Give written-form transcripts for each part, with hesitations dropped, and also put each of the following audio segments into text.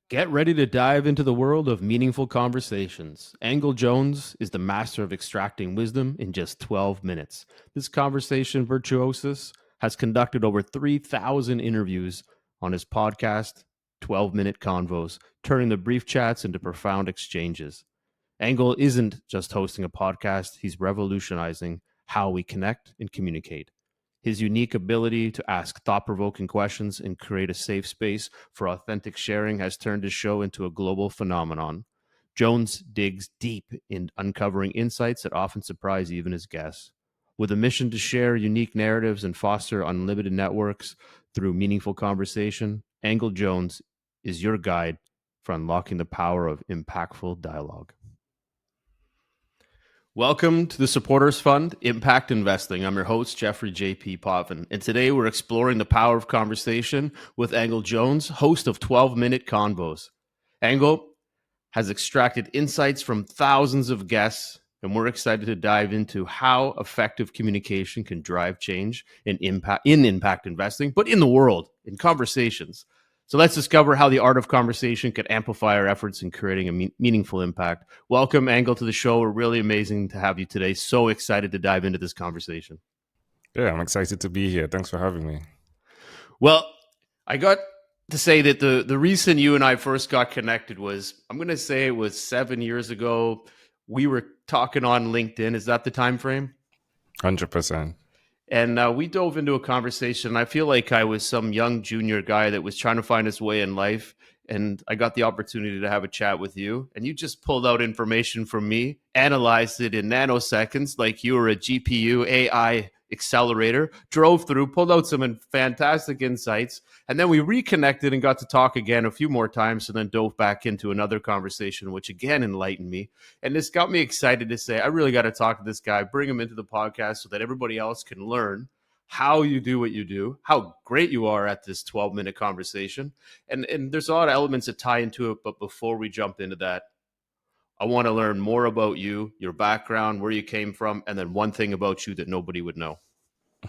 Get ready to dive into the world of meaningful conversations. Engel Jones is the master of extracting wisdom in just 12 minutes. This conversation virtuosus has conducted over 3,000 interviews on his podcast, 12-Minute Convos, turning the brief chats into profound exchanges. Engel isn't just hosting a podcast, he's revolutionizing how we connect and communicate. His unique ability to ask thought provoking questions and create a safe space for authentic sharing has turned his show into a global phenomenon. Jones digs deep in uncovering insights that often surprise even his guests. With a mission to share unique narratives and foster unlimited networks through meaningful conversation, Engel Jones is your guide for unlocking the power of impactful dialogue. Welcome to the Supporters Fund, Impact Investing. I'm your host, Jeffery J.P. Potvin, and today we're exploring the power of conversation with Engel Jones, host of 12-Minute Convos. Engel has extracted insights from thousands of guests, and we're excited to dive into how effective communication can drive change and impact investing, but in the world, in conversations. So let's discover how the art of conversation could amplify our efforts in creating a meaningful impact. Welcome, Engel, to the show. We're really amazing to have you today. So excited to dive into this conversation. Yeah, I'm excited to be here. Thanks for having me. Well, I got to say that the reason you and I first got connected was, I'm going to say it was 7 years ago. We were talking on LinkedIn. Is that the time frame? 100%. And we dove into a conversation. I feel like I was some young junior guy that was trying to find his way in life. And I got the opportunity to have a chat with you. And you just pulled out information from me, analyzed it in nanoseconds like you were a GPU AI accelerator, drove through, pulled out some fantastic insights. And then we reconnected and got to talk again a few more times and then dove back into another conversation, which again enlightened me. And this got me excited to say, I really got to talk to this guy, bring him into the podcast so that everybody else can learn how you do what you do, how great you are at this 12-minute conversation. And there's a lot of elements that tie into it. But before we jump into that, I want to learn more about you, your background, where you came from, and then one thing about you that nobody would know.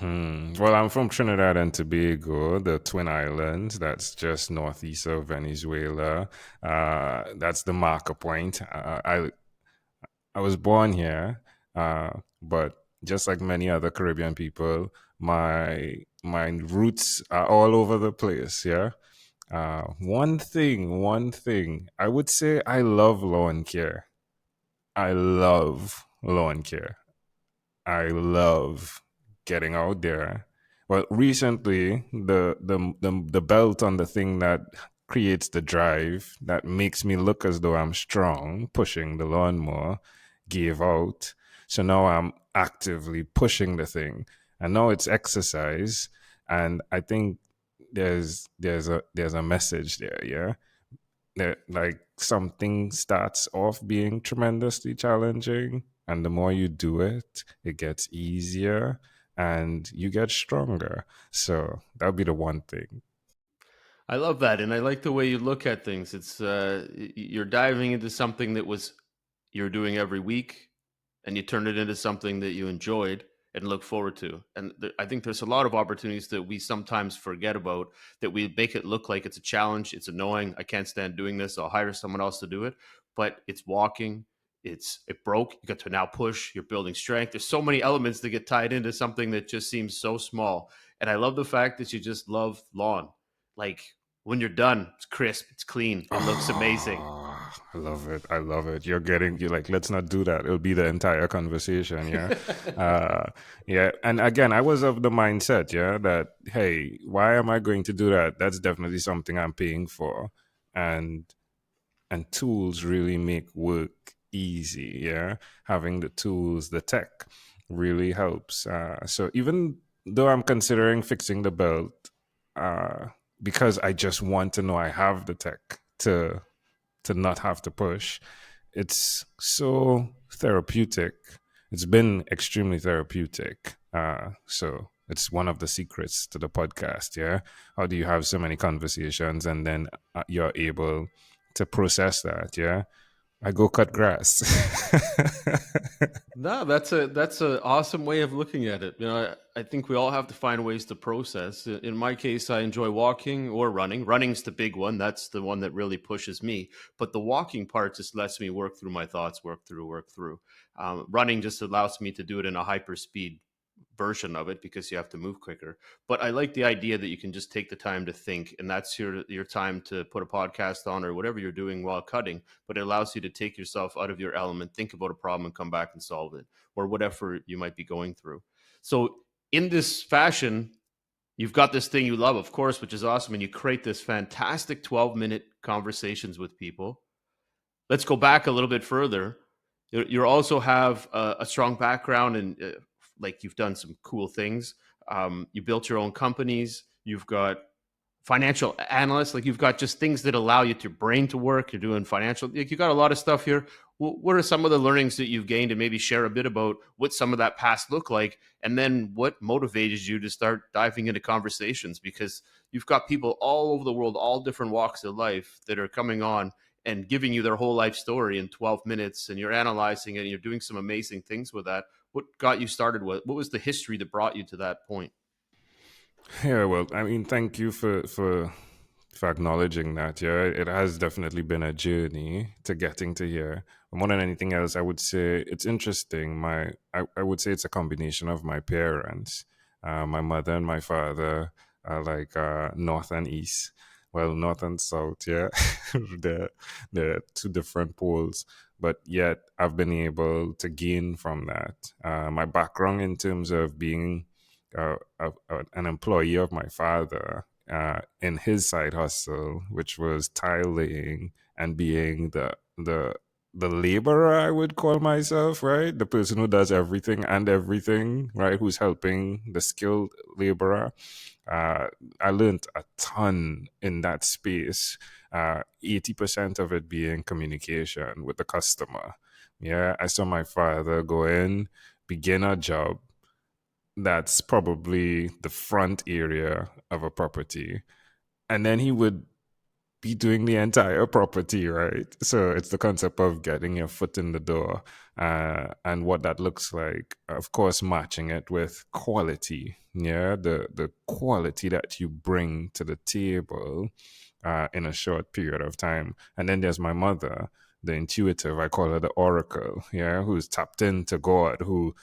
Well, I'm from Trinidad and Tobago, the Twin Islands. That's just northeast of Venezuela. That's the marker point. I was born here, but just like many other Caribbean people, my roots are all over the place. Yeah. One thing. I would say I love lawn care. I love lawn care. I love getting out there. Well, recently, the belt on the thing that creates the drive that makes me look as though I'm strong, pushing the lawnmower, gave out. So now I'm actively pushing the thing. And now it's exercise. And I think there's a message there, yeah. That like something starts off being tremendously challenging, and the more you do it, it gets easier and you get stronger. So that would be the one thing. I love that, and I like the way you look at things. It's you're diving into something that was you're doing every week, and you turn it into something that you enjoyed and look forward to. And I think there's a lot of opportunities that we sometimes forget about, that we make it look like it's a challenge, it's annoying, I can't stand doing this, I'll hire someone else to do it. But it's walking, it broke, you got to now push, you're building strength. There's so many elements that get tied into something that just seems so small. And I love the fact that you just love lawn. Like when you're done, it's crisp, it's clean, it looks amazing. I love it. I love it. You're like, let's not do that. It'll be the entire conversation. Yeah. Yeah. And again, I was of the mindset, yeah, that, hey, why am I going to do that? That's definitely something I'm paying for. And tools really make work easy. Yeah. Having the tools, the tech really helps. So even though I'm considering fixing the belt, because I just want to know I have the tech to not have to push. It's so therapeutic. It's been extremely therapeutic. So it's one of the secrets to the podcast. Yeah. How do you have so many conversations and then you're able to process that? Yeah. I go cut grass. No, that's a awesome way of looking at it. I think we all have to find ways to process. In my case, I enjoy walking or running. Running's the big one. That's the one that really pushes me. But the walking part just lets me work through my thoughts, work through. Running just allows me to do it in a hyper speed version of it because you have to move quicker. But I like the idea that you can just take the time to think, and that's your time to put a podcast on or whatever you're doing while cutting. But it allows you to take yourself out of your element, think about a problem, and come back and solve it, or whatever you might be going through. So in this fashion, you've got this thing you love, of course, which is awesome, and you create this fantastic 12-minute conversations with people. Let's go back a little bit further. You also have a strong background and like you've done some cool things. You built your own companies. You've got financial analysts. Like you've got just things that allow your brain to work. You're doing financial. Like you got a lot of stuff here. What are some of the learnings that you've gained, and maybe share a bit about what some of that past looked like, and then what motivated you to start diving into conversations? Because you've got people all over the world, all different walks of life, that are coming on and giving you their whole life story in 12 minutes, and you're analyzing it and you're doing some amazing things with that. What got you started? What was the history that brought you to that point? Yeah, well, I mean, thank you for acknowledging that. Yeah, it has definitely been a journey to getting to here. More than anything else, I would say it's interesting. I would say it's a combination of my parents. My mother and my father are like north and east. Well, north and south, yeah. they're, they're two different poles, but yet I've been able to gain from that. My background in terms of being an employee of my father in his side hustle, which was tile laying and being the laborer, I would call myself, right? The person who does everything and everything, right? Who's helping the skilled laborer. Uh, I learned a ton in that space. 80% of it being communication with the customer. Yeah, I saw my father go in, begin a job that's probably the front area of a property. And then he would be doing the entire property, right? So it's the concept of getting your foot in the door and what that looks like. Of course, matching it with quality. Yeah, the quality that you bring to the table in a short period of time. And then there's my mother, the intuitive. I call her the oracle. Yeah, who's tapped into God, who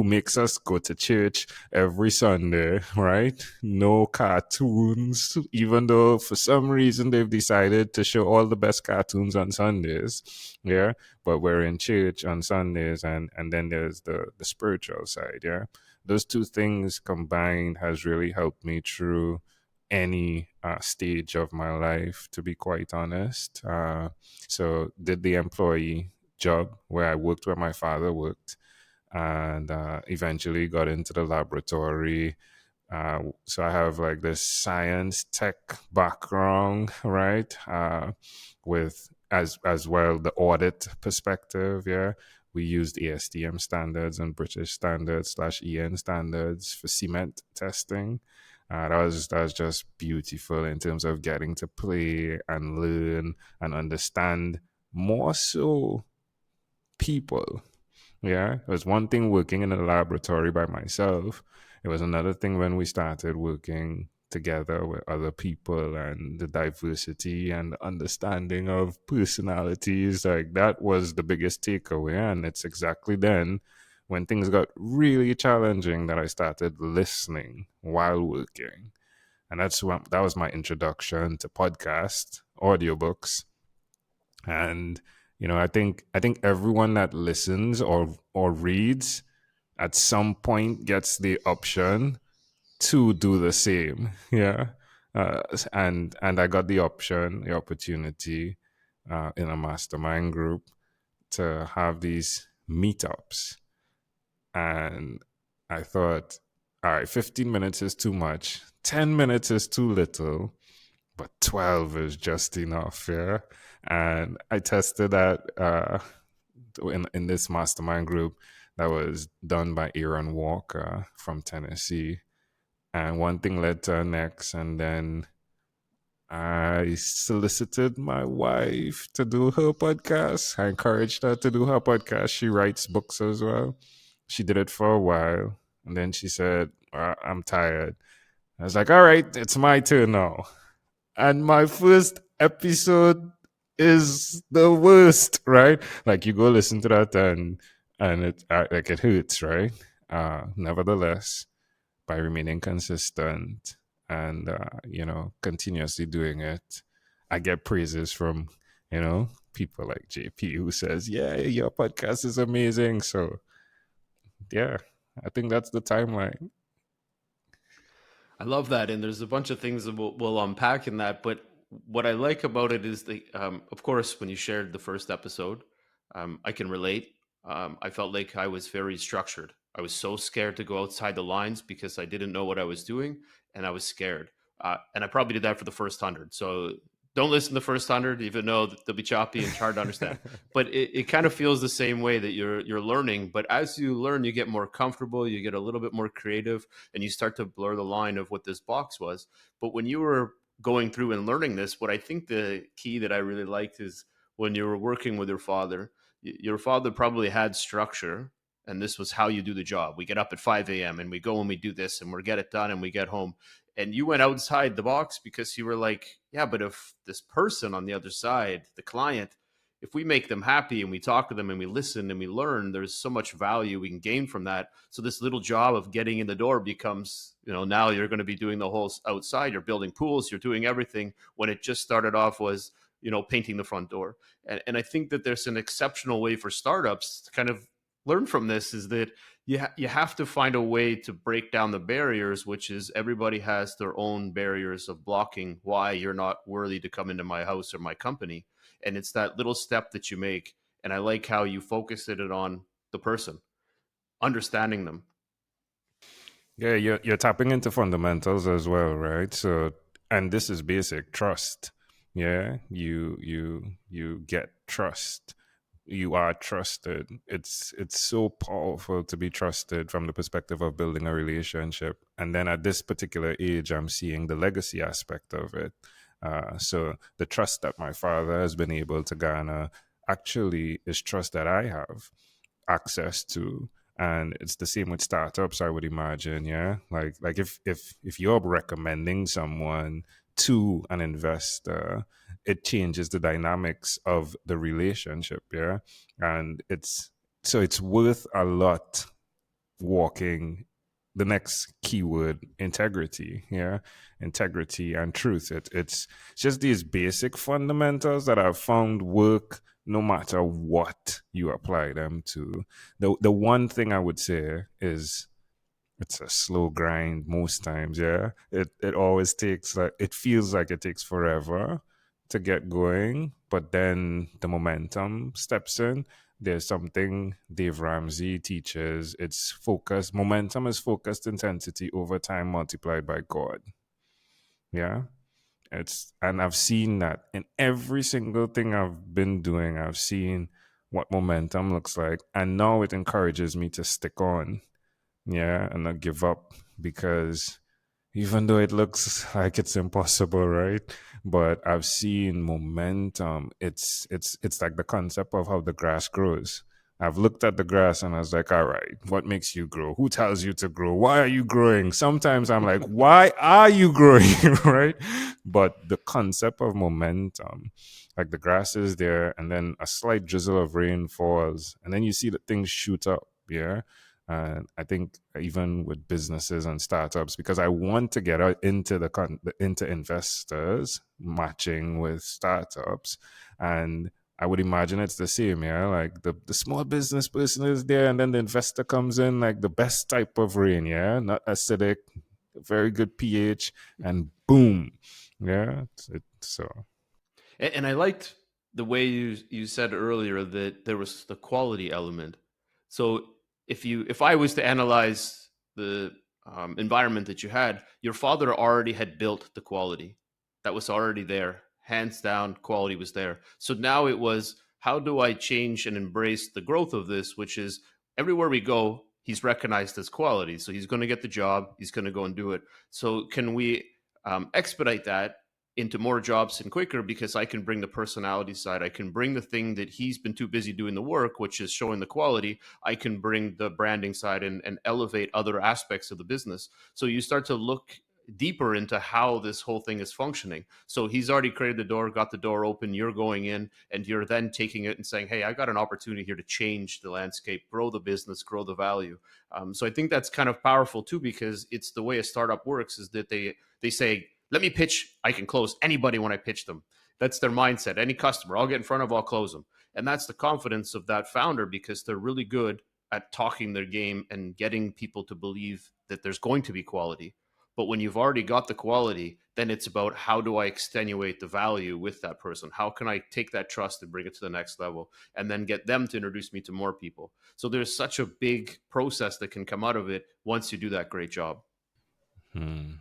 makes us go to church every Sunday, right? No cartoons, even though for some reason they've decided to show all the best cartoons on Sundays. Yeah, but we're in church on Sundays, and then there's the spiritual side. Yeah, those two things combined has really helped me through any stage of my life, to be quite honest. So did the employee job where I worked where my father worked, and eventually got into the laboratory. So I have like this science tech background, right? With as well the audit perspective. Yeah, we used ASTM standards and British standards / EN standards for cement testing. That was just beautiful in terms of getting to play and learn and understand more so people. Yeah, it was one thing working in a laboratory by myself. It was another thing when we started working together with other people, and the diversity and the understanding of personalities. Like that was the biggest takeaway. And it's exactly then when things got really challenging that I started listening while working. And that was my introduction to podcast, audiobooks, and I think everyone that listens or reads at some point gets the option to do the same. Yeah, and I got the opportunity in a mastermind group to have these meetups, and I thought, all right, 15 minutes is too much, 10 minutes is too little, but 12 is just enough. Yeah, and I tested that in this mastermind group that was done by Aaron Walker from Tennessee. And one thing led to the next, and then I solicited my wife to do her podcast. I encouraged her to do her podcast. She writes books as well. She did it for a while. And then she said, I'm tired. I was like, all right, it's my turn now. And my first episode is the worst, right? Like you go listen to that and it like it hurts, right? Nevertheless, by remaining consistent and continuously doing it, I get praises from people like JP who says, "Yeah, your podcast is amazing." So yeah, I think that's the timeline. I love that, and there's a bunch of things that we'll unpack in that. But what I like about it is of course, when you shared the first episode, I can relate. I felt like I was very structured. I was so scared to go outside the lines because I didn't know what I was doing, and I was scared. And I probably did that for the first 100. So don't listen to the first 100, even though they'll be choppy and hard to understand. But it kind of feels the same way that you're learning. But as you learn, you get more comfortable. You get a little bit more creative, and you start to blur the line of what this box was. But when you were going through and learning this, what I think the key that I really liked is when you were working with your father, your father probably had structure, and this was how you do the job. We get up at 5 a.m. and we go and we do this and we get it done and we get home. And you went outside the box because you were like, yeah, but if this person on the other side, the client, if we make them happy and we talk to them and we listen and we learn, there's so much value we can gain from that. So this little job of getting in the door becomes, now you're going to be doing the whole outside. You're building pools, you're doing everything, when it just started off was, painting the front door. And I think that there's an exceptional way for startups to kind of learn from this, is that you have to find a way to break down the barriers, which is everybody has their own barriers of blocking why you're not worthy to come into my house or my company. And it's that little step that you make. And I like how you focus it on the person, understanding them. Yeah, you're tapping into fundamentals as well, right? So, and this is basic trust. Yeah, you get trust. You are trusted. It's so powerful to be trusted from the perspective of building a relationship. And then at this particular age, I'm seeing the legacy aspect of it. So the trust that my father has been able to garner actually is trust that I have access to. And it's the same with startups, I would imagine. Yeah, like if you're recommending someone to an investor, it changes the dynamics of the relationship. Yeah, and it's worth a lot walking the next keyword, integrity. Yeah, integrity and truth. It's just these basic fundamentals that I've found work no matter what you apply them to. The one thing I would say is it's a slow grind most times. Yeah, it always takes, like, it feels like it takes forever to get going, but then the momentum steps in. There's something Dave Ramsey teaches. It's focus. Momentum is focused intensity over time multiplied by God. Yeah, and I've seen that in every single thing I've been doing. I've seen what momentum looks like, and now it encourages me to stick on. Yeah, and not give up, because even though it looks like it's impossible, right? But I've seen momentum. It's like the concept of how the grass grows. I've looked at the grass and I was like, all right, what makes you grow? Who tells you to grow? Why are you growing? Sometimes I'm like, why are you growing? Right? But the concept of momentum, like the grass is there and then a slight drizzle of rain falls and then you see that things shoot up. Yeah. And I think even with businesses and startups, because I want to get out into into investors matching with startups, and I would imagine it's the same, yeah. Like the small business person is there, and then the investor comes in, like the best type of rain, yeah, not acidic, very good pH, and boom, yeah. So And I liked the way you said earlier that there was the quality element. So if I was to analyze the environment that you had, your father already had built the quality that was already there, hands down. Quality was there. So now it was, how do I change and embrace the growth of this, which is everywhere we go, he's recognized as quality. So he's going to get the job. He's going to go and do it. So can we expedite that into more jobs and quicker because I can bring the personality side. I can bring the thing that he's been too busy doing the work, which is showing the quality. I can bring the branding side and elevate other aspects of the business. So you start to look deeper into how this whole thing is functioning. So he's already created the door, got the door open, you're going in, and you're then taking it and saying, hey, I got an opportunity here to change the landscape, grow the business, grow the value. So I think that's kind of powerful too, because it's the way a startup works is that they say, let me pitch, I can close anybody when I pitch them. That's their mindset. Any customer I'll get in front of, I'll close them. And that's the confidence of that founder, because they're really good at talking their game and getting people to believe that there's going to be quality. But when you've already got the quality, then it's about how do I extenuate the value with that person? How can I take that trust and bring it to the next level and then get them to introduce me to more people? So there's such a big process that can come out of it once you do that great job. Hmm.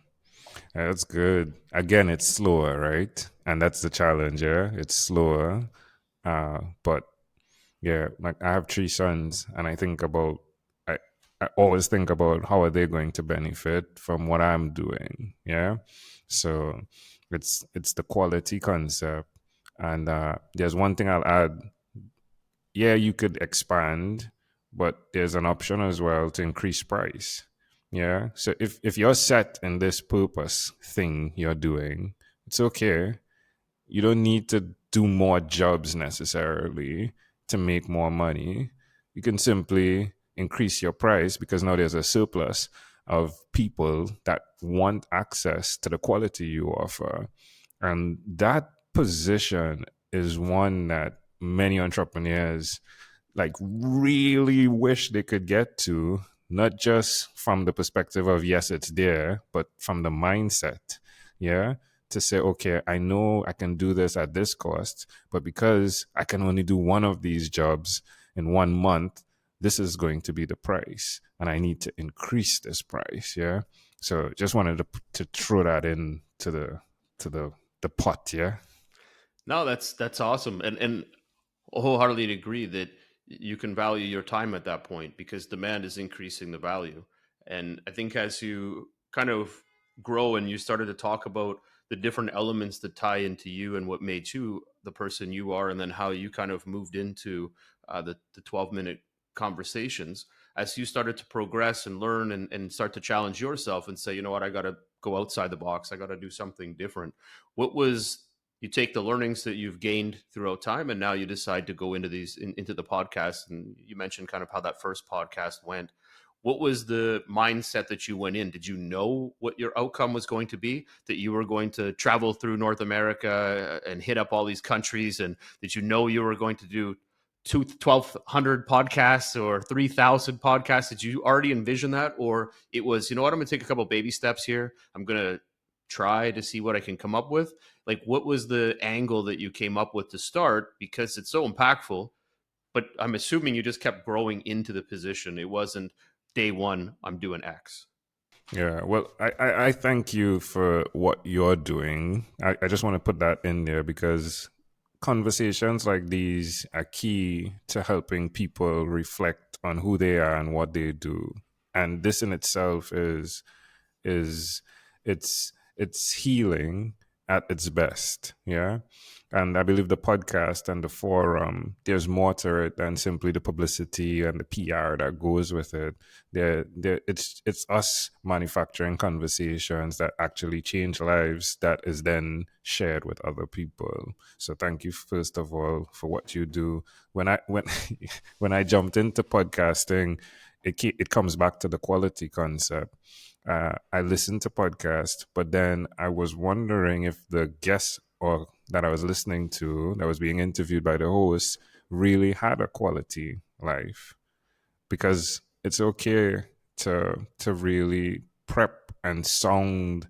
That's good. Again, it's slower, right? And that's the challenge, yeah? It's slower. But yeah, like I have three sons, and I, I always think about how are they going to benefit from what I'm doing, yeah? So it's the quality concept. And there's one thing I'll add. Yeah, you could expand, but there's an option as well to increase price. Yeah. So if you're set in this purpose thing you're doing, it's okay. You don't need to do more jobs necessarily to make more money. You can simply increase your price because now there's a surplus of people that want access to the quality you offer. And that position is one that many entrepreneurs like really wish they could get to, not just from the perspective of yes it's there, but from the mindset, yeah, to say okay, I know I can do this at this cost, but because I can only do one of these jobs in 1 month, this is going to be the price and I need to increase this price, yeah. So just wanted to throw that in to the pot, yeah. No, that's awesome, and wholeheartedly agree that you can value your time at that point because demand is increasing the value. And I think as you kind of grow and you started to talk about the different elements that tie into you and what made you the person you are, and then how you kind of moved into the 12-minute conversations, as you started to progress and learn and start to challenge yourself and say, you know what, I got to go outside the box, I got to do something different. What was You take the learnings that you've gained throughout time and now you decide to go into into the podcast, and you mentioned kind of how that first podcast went. What was the mindset that you went in? Did you know what your outcome was going to be, that you were going to travel through North America and hit up all these countries, and did you know you were going to do 1,200 podcasts or 3,000 podcasts? Did you already envision that, or it was, you know what, I'm going to take a couple baby steps here, I'm going to try to see what I can come up with? Like, what was the angle that you came up with to start? Because it's so impactful, but I'm assuming you just kept growing into the position. It wasn't day one, I'm doing X. Yeah, well, I thank you for what you're doing. I just want to put that in there because conversations like these are key to helping people reflect on who they are and what they do. And this in itself is it's healing at its best, yeah. And I believe the podcast and the forum, there's more to it than simply the publicity and the PR that goes with it. It's us manufacturing conversations that actually change lives that is then shared with other people. So thank you first of all for what you do. When when I jumped into podcasting, it comes back to the quality concept. I listened to podcasts, but then I was wondering if the guest or that I was listening to, that was being interviewed by the host, really had a quality life. Because it's okay to really prep and sound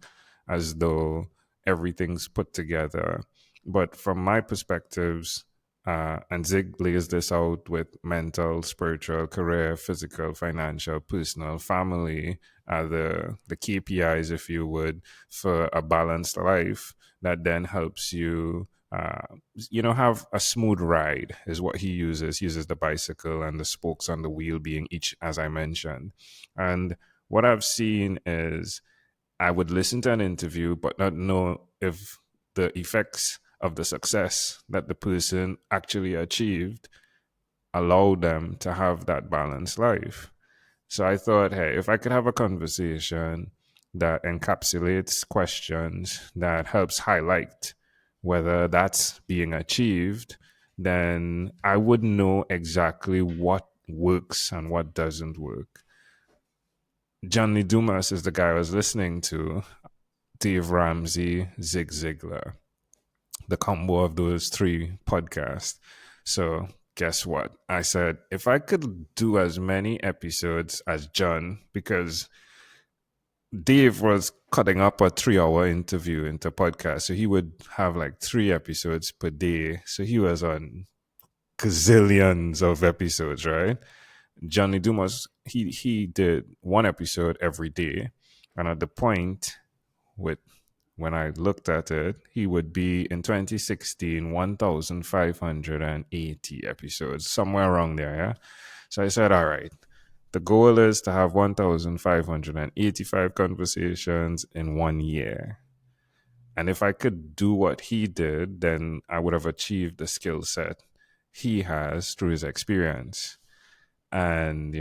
as though everything's put together. But from my perspectives, and Zig lays this out with mental, spiritual, career, physical, financial, personal, family, the KPIs, if you would, for a balanced life that then helps you have a smooth ride is what he uses the bicycle and the spokes on the wheel being each, as I mentioned. And what I've seen is I would listen to an interview but not know if the effects of the success that the person actually achieved allowed them to have that balanced life. So I thought, hey, if I could have a conversation that encapsulates questions that helps highlight whether that's being achieved, then I would know exactly what works and what doesn't work. Johnny Dumas is the guy I was listening to, Dave Ramsey, Zig Ziglar, the combo of those three podcasts. So guess what? I said, if I could do as many episodes as John, because Dave was cutting up a 3 hour interview into podcast. So he would have like 3 episodes per day. So he was on gazillions of episodes, right? Johnny Dumas, he did 1 episode every day. And at the point with when I looked at it, he would be in 2016, 1,580 episodes, somewhere around there, yeah? So I said, all right, the goal is to have 1,585 conversations in 1 year. And if I could do what he did, then I would have achieved the skill set he has through his experience. And,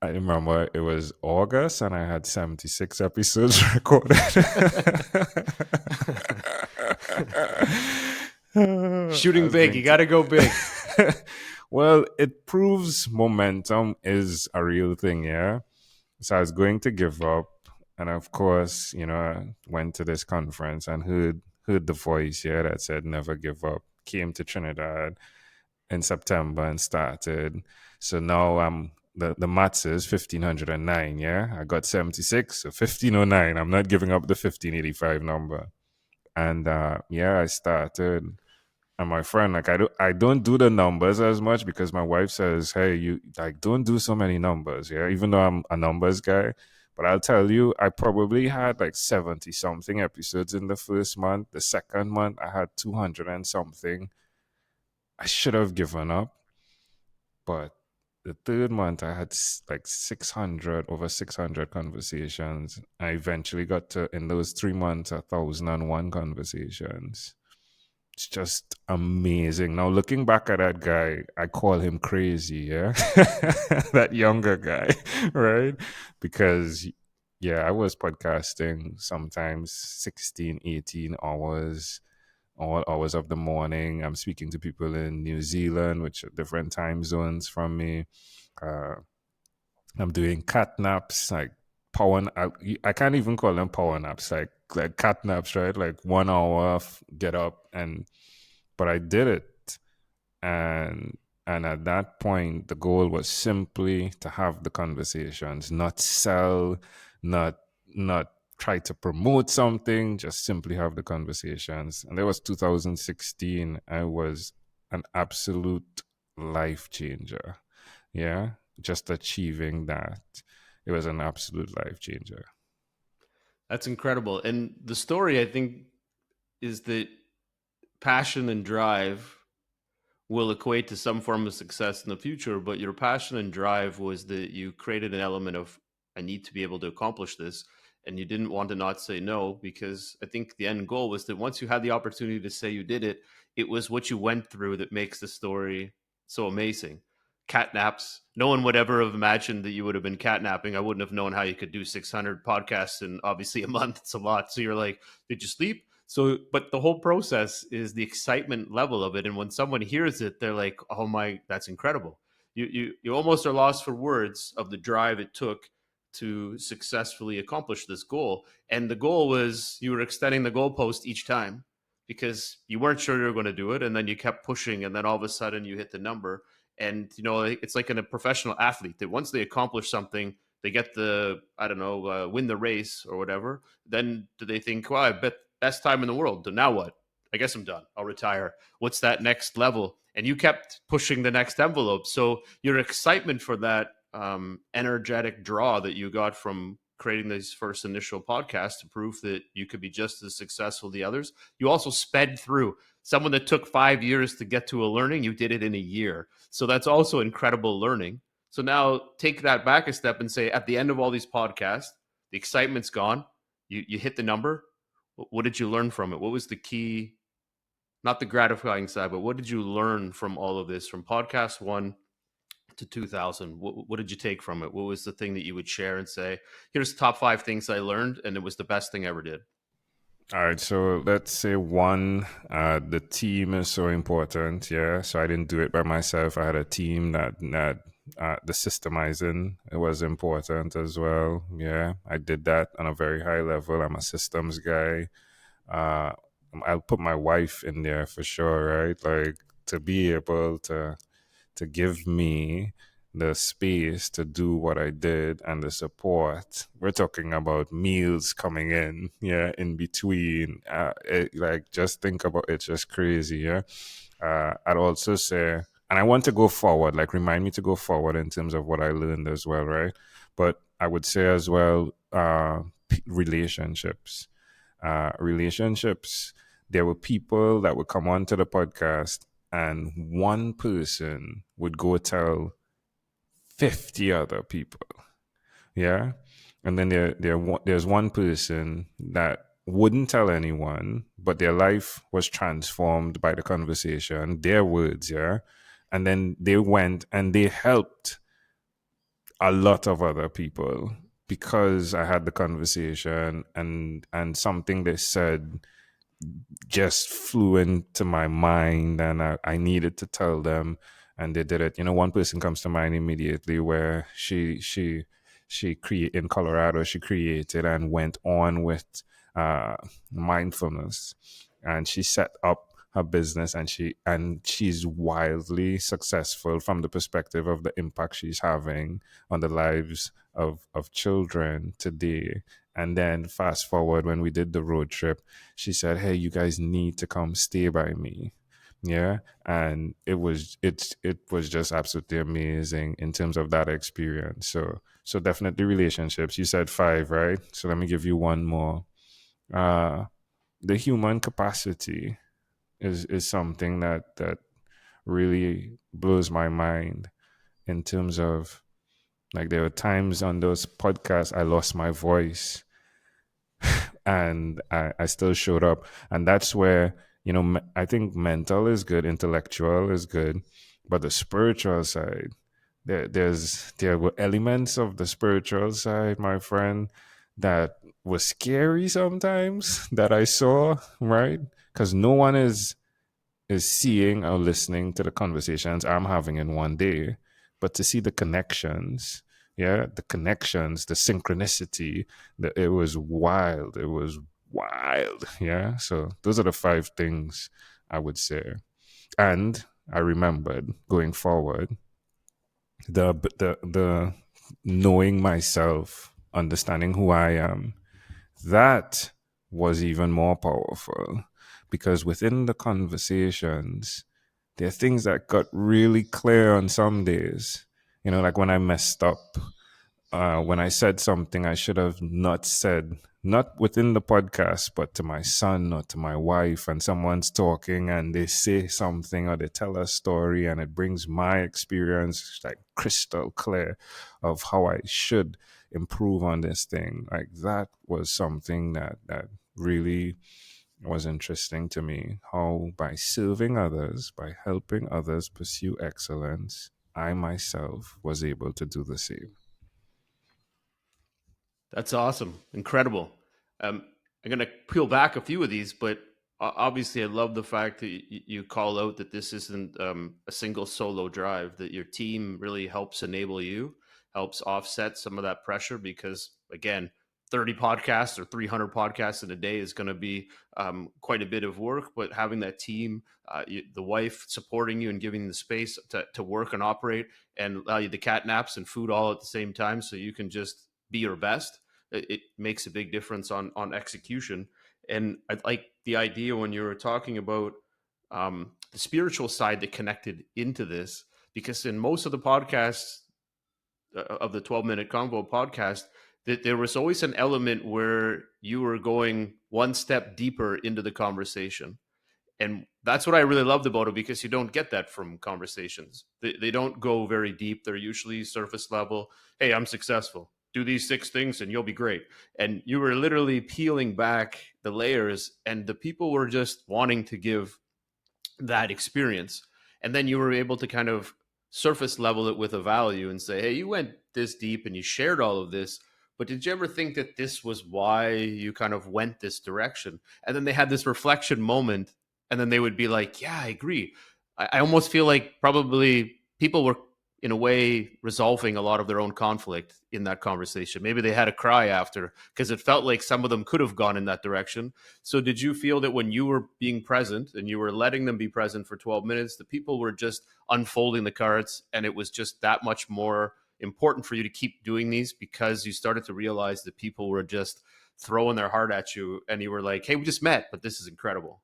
I remember it was August and I had 76 episodes recorded. Shooting big, you got to go big. Well, it proves momentum is a real thing, yeah? So I was going to give up. And of course, I went to this conference and heard the voice here that said never give up. Came to Trinidad in September and started. So now I'm the maths is 1509, yeah? I got 76, so 1509. I'm not giving up the 1585 number. And yeah, I started. And my friend, like I don't do the numbers as much because my wife says, hey, you like don't do so many numbers, yeah, even though I'm a numbers guy. But I'll tell you, I probably had like 70 something episodes in the first month. The second month I had 200 and something. I should have given up. But the third month, I had like 600, over 600 conversations. I eventually got to, in those 3 months, 1,001 conversations. It's just amazing. Now, looking back at that guy, I call him crazy, yeah? That younger guy, right? Because, yeah, I was podcasting sometimes 16, 18 hours all hours of the morning. I'm speaking to people in New Zealand, which are different time zones from me. Uh, I'm doing cat naps, like I can't even call them power naps, like cat naps, right? Like 1 hour, get up, and but I did it, and at that point, the goal was simply to have the conversations, not sell, not not try to promote something, just simply have the conversations. And that was 2016. I was an absolute life changer. Yeah, just achieving that. It was an absolute life changer. That's incredible. And the story, I think, is that passion and drive will equate to some form of success in the future, but your passion and drive was that you created an element of, I need to be able to accomplish this. And you didn't want to not say no, because I think the end goal was that once you had the opportunity to say you did it, it was what you went through that makes the story so amazing. Catnaps. No one would ever have imagined that you would have been catnapping. I wouldn't have known how you could do 600 podcasts in obviously a month. It's a lot. So you're like, did you sleep? So, but the whole process is the excitement level of it. And when someone hears it, they're like, oh my, that's incredible. You almost are lost for words of the drive it took to successfully accomplish this goal. And the goal was you were extending the goalpost each time because you weren't sure you were going to do it. And then you kept pushing. And then all of a sudden you hit the number. And, it's like in a professional athlete that once they accomplish something, they get the, I don't know, win the race or whatever. Then do they think, well, I bet best time in the world. Now what? I guess I'm done. I'll retire. What's that next level? And you kept pushing the next envelope. So your excitement for that energetic draw that you got from creating these first initial podcasts to prove that you could be just as successful as the others, you also sped through. Someone that took 5 years to get to a learning, you did it in a year. So that's also incredible learning. So now take that back a step and say, at the end of all these podcasts, the excitement's gone. You hit the number. What did you learn from it? What was the key, not the gratifying side, but what did you learn from all of this, from podcast one to 2000? What did you take from it? What was the thing that you would share and say, here's top five things I learned, and it was the best thing I ever did? All right, so let's say one, the team is so important. Yeah, so I didn't do it by myself. I had a team that the systemizing, it was important as well. Yeah, I did that on a very high level. I'm a systems guy. Uh, I'll put my wife in there for sure, right? Like to be able to give me the space to do what I did and the support. We're talking about meals coming in, yeah, in between. Like, just think about it, just crazy, yeah. I'd also say, and I want to go forward, like, remind me to go forward in terms of what I learned as well, right? But I would say as well, relationships. Relationships. There were people that would come onto the podcast and one person would go tell 50 other people. Yeah. And then there's one person that wouldn't tell anyone, but their life was transformed by the conversation, their words. Yeah. And then they went and they helped a lot of other people because I had the conversation, and something they said just flew into my mind, and I needed to tell them, and they did it. One person comes to mind immediately where she create in Colorado, she created and went on with uh, mindfulness, and she set up her business, and she's wildly successful from the perspective of the impact she's having on the lives of children today. And then fast forward, when we did the road trip, she said, "Hey, you guys need to come stay by me." Yeah. And it was just absolutely amazing in terms of that experience. So definitely relationships. You said five, right? So let me give you one more. Uh the human capacity is something that really blows my mind in terms of, like, there were times on those podcasts I lost my voice, and I still showed up. And that's where, I think mental is good, intellectual is good, but the spiritual side, there were elements of the spiritual side, my friend, that was scary sometimes that I saw, right? Because no one is seeing or listening to the conversations I'm having in one day, but to see the connections, yeah, the connections, the synchronicity, it was wild. It was wild, yeah. So those are the five things I would say. And I remembered going forward, the knowing myself, understanding who I am, that was even more powerful, because within the conversations, there are things that got really clear on some days. Like when I messed up, when I said something I should have not said, not within the podcast, but to my son or to my wife, and someone's talking and they say something or they tell a story, and it brings my experience like crystal clear of how I should improve on this thing. Like, that was something that really was interesting to me, how by serving others, by helping others pursue excellence, I myself was able to do the same. That's awesome. Incredible. Um, I'm going to peel back a few of these, but obviously, I love the fact that you call out that this isn't a single solo drive, that your team really helps enable you, helps offset some of that pressure because, again, 30 podcasts or 300 podcasts in a day is going to be quite a bit of work. But having that team, the wife supporting you and giving you the space to work and operate and allow you the cat naps and food all at the same time so you can just be your best, it makes a big difference on execution. And I like the idea when you were talking about the spiritual side that connected into this, because in most of the podcasts of the 12-minute convo podcast, that there was always an element where you were going one step deeper into the conversation. And that's what I really loved about it, because you don't get that from conversations. They don't go very deep. They're usually surface level. Hey, I'm successful. do these 6 things and you'll be great. And you were literally peeling back the layers, and the people were just wanting to give that experience. And then you were able to kind of surface level it with a value and say, hey, you went this deep and you shared all of this. But did you ever think that this was why you kind of went this direction? And then they had this reflection moment, and then they would be like, yeah, I agree. I almost feel like probably people were, in a way, resolving a lot of their own conflict in that conversation. Maybe they had a cry after because it felt like some of them could have gone in that direction. So did you feel that when you were being present and you were letting them be present for 12 minutes, the people were just unfolding the cards, and it was just that much more important for you to keep doing these because you started to realize that people were just throwing their heart at you, and you were like, hey, we just met, but this is incredible.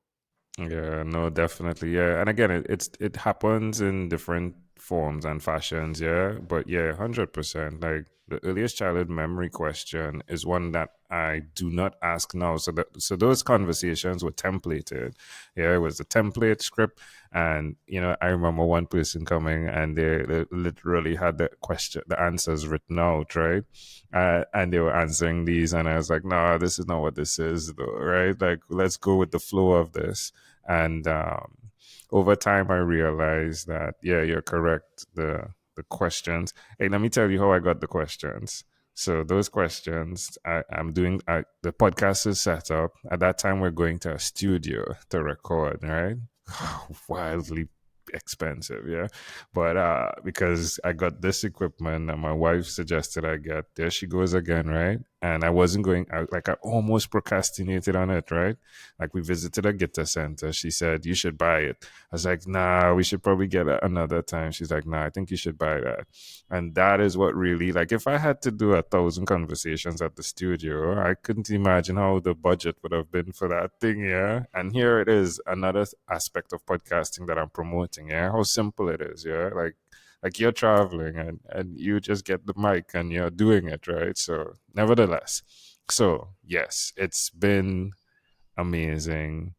Yeah, no, definitely. Yeah. And again, it happens in different forms and fashions, yeah. But yeah, 100%. Like the earliest childhood memory question is one that I do not ask now. So those conversations were templated. Yeah, it was a template script. And I remember one person coming and they literally had the answers written out, right? And they were answering these, and I was like, no, this is not what this is, though, right? Like, let's go with the flow of this. And over time, I realized that, yeah, you're correct. The questions. Hey, let me tell you how I got the questions. So those questions, the podcast is set up. At that time, we're going to a studio to record, right? Wildly expensive, yeah. But because I got this equipment and my wife suggested I get, there she goes again, right? And I wasn't going, I almost procrastinated on it, right? Like we visited a guitar center. She said, you should buy it. I was like, nah, we should probably get it another time. She's like, nah, I think you should buy that. And that is what really, like, if I had to do 1,000 conversations at the studio, I couldn't imagine how the budget would have been for that thing, yeah. And here it is, another aspect of podcasting that I'm promoting, yeah. How simple it is, yeah. Like you're traveling and you just get the mic and you're doing it, right? So, nevertheless, so yes, it's been amazing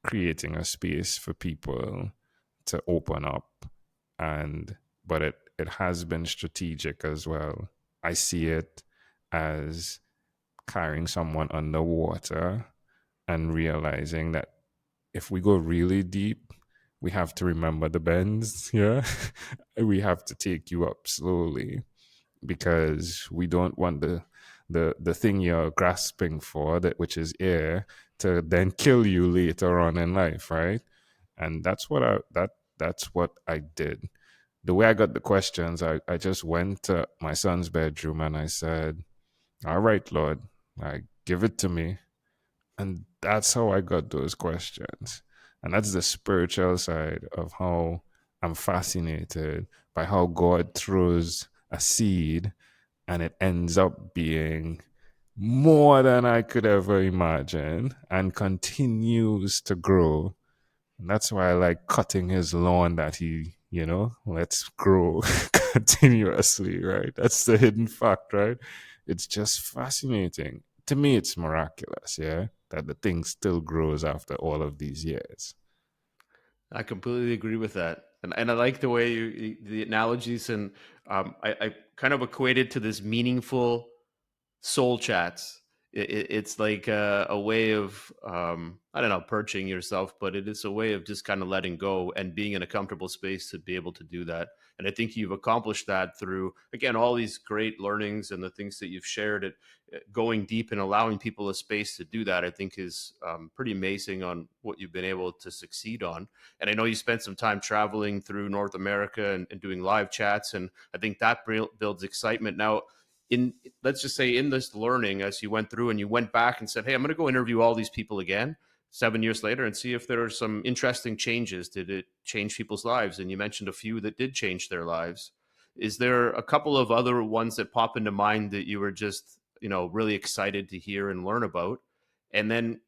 creating a space for people to open up, and but it has been strategic as well. I see it as carrying someone underwater and realizing that if we go really deep, we have to remember the bends, yeah. We have to take you up slowly because we don't want the thing you're grasping for, that which is air, to then kill you later on in life, right? And that's what I did. The way I got the questions, I just went to my son's bedroom and I said, all right, Lord, like, give it to me. And that's how I got those questions. And that's the spiritual side of how I'm fascinated by how God throws a seed and it ends up being more than I could ever imagine and continues to grow. And that's why I like cutting his lawn that he, lets grow continuously, right? That's the hidden fact, right? It's just fascinating. To me, it's miraculous, yeah, that the thing still grows after all of these years. I completely agree with that. And I like the way the analogies, and I kind of equated to this meaningful soul chats. It's like a way of, I don't know, purging yourself, but it is a way of just kind of letting go and being in a comfortable space to be able to do that. And I think you've accomplished that through, again, all these great learnings and the things that you've shared. Going deep and allowing people a space to do that, I think, is pretty amazing on what you've been able to succeed on. And I know you spent some time traveling through North America and doing live chats, and I think that builds excitement. Now, in, let's just say, in this learning, as you went through and you went back and said, hey, I'm going to go interview all these people again 7 years later and see if there are some interesting changes. Did it change people's lives? And you mentioned a few that did change their lives. Is there a couple of other ones that pop into mind that you were just, really excited to hear and learn about? And then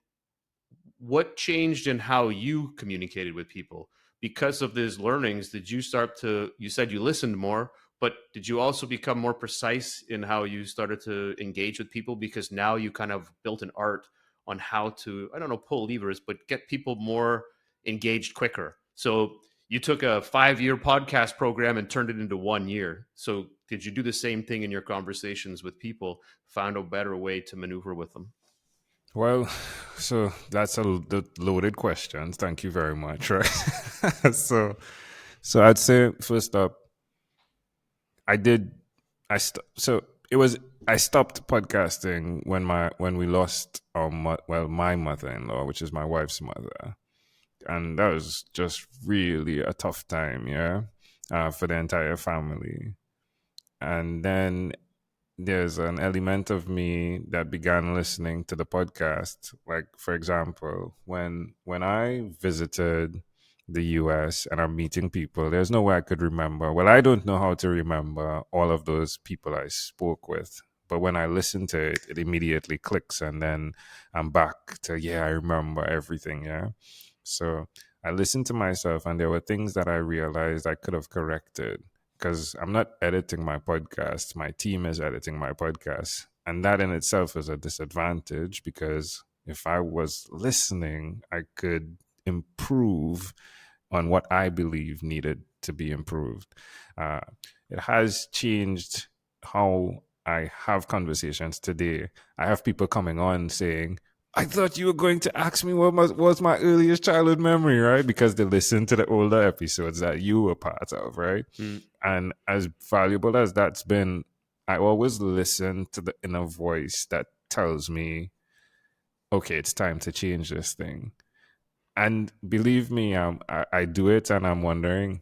what changed in how you communicated with people because of these learnings? Did you start to, you said you listened more, but did you also become more precise in how you started to engage with people, because now you kind of built an art on how to, I don't know, pull levers, but get people more engaged quicker? So you took a 5-year podcast program and turned it into 1 year. So did you do the same thing in your conversations with people? Found a better way to maneuver with them? Well, so that's the loaded question. Thank you very much. Right. so I'd say first up, I did. So it was. I stopped podcasting when we lost my mother-in-law, which is my wife's mother, and that was just really a tough time, yeah, for the entire family. And then there's an element of me that began listening to the podcast. Like, for example, when I visited the US and I'm meeting people, there's no way I could remember. Well, I don't know how to remember all of those people I spoke with. But when I listen to it, it immediately clicks, and then I'm back to, yeah, I remember everything. Yeah. So I listened to myself, and there were things that I realized I could have corrected, because I'm not editing my podcast. My team is editing my podcast. And that in itself is a disadvantage, because if I was listening, I could improve on what I believe needed to be improved. Uh, it has changed how I have conversations today. I have people coming on saying, I thought you were going to ask me what was my earliest childhood memory, right? Because they listened to the older episodes that you were part of, right? Mm. And as valuable as that's been, I always listen to the inner voice that tells me, okay, it's time to change this thing. And believe me, I do it, and I'm wondering,